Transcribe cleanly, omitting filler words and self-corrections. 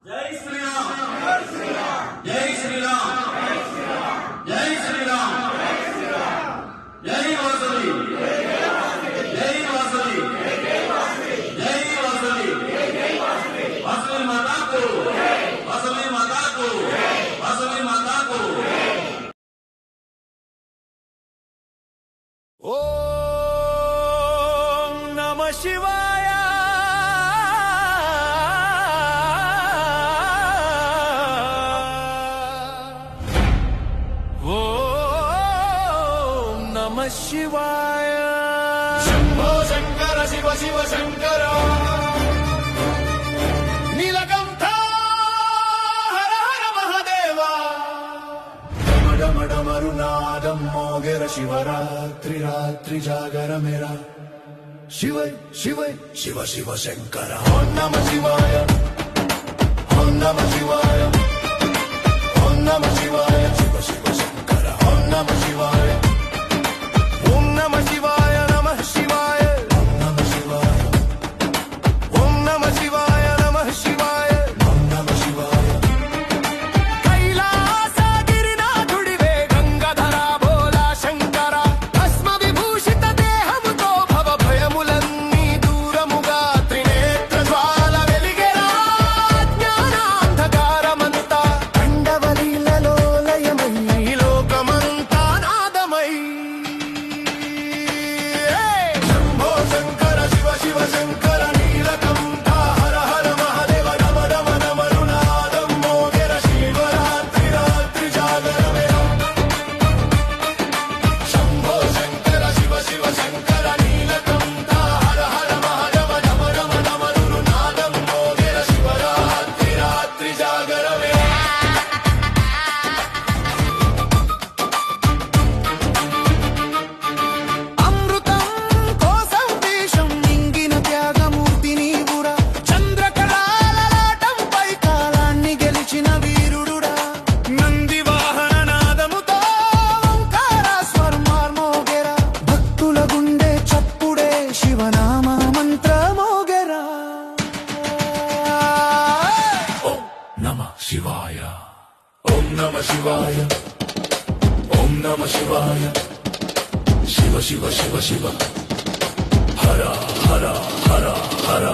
జై శ్రీరామ్ జై శ్రీరామ్ జై శ్రీరామ్ జై శ్రీరామ్ జై వాసవి జై వాసవి జై వాసవి వాసవి మాతాకు వాసవి మాతాకు వాసవి మాతాకు ఓం నమః శివాయ ఓం నమః శివాయ శంభో శంకర శివ శివ శంకర నీలకంఠ హర హర మహాదేవా మరునాదం మోగెర శివరాత్రి రాత్రి జాగర మేరా శివ శివ శివ శివ శంకర ఓం నమ శివాయ ఓం నమ శివాయ ఓం నమ శివాయ శివ శివ శంకర ఓం నమ శివాయ ఓం నమ శివాయ నమః శివాయ ఓం నమ శివాయ ఓం నమ శివాయ నమః శివాయ ఓం నమ శివాయ కైలాసగిరినాథుడివే గంగాధర భోలా శంకర భస్మ విభూషిత దేహముతో భవ భయములన్నీ దూరముగా త్రినేత్ర జ్వాల వెలిగెరా జ్ఞానాంధకారమంతా కండవలీలలో లయమై లోకమంతా నాదమై శంభో శంకర శివ శివ శంకర నీలకంఠ హర హర మహాదేవ నమ నమ నమరునాదం మోగెర శివరాత్రి రాత్రి జాగర మేరా శంభో శంకర శివ శివ శంకర నీలకంఠ హర హర మహాదేవ నమ నమ నమరునాదం మోగెర శివరాత్రి రాత్రి జాగర మేరా అమృతం కోసం దేశం నింగిన త్యాగమూర్తి నీవురా చంద్రకళాలలాటంపై కాలాన్ని గెలిచిన వీరుడురా నంది వాహన నాదముతో ఓంకార స్వర్మార్మోగెరా భక్తుల గుండె చప్పుడే శివనామ మంత్ర మోగెరా ఓం నమ శివాయ ఓం నమ శివాయ ఓం నమ శివాయ శివ శివ శివ శివ హర హర హర హర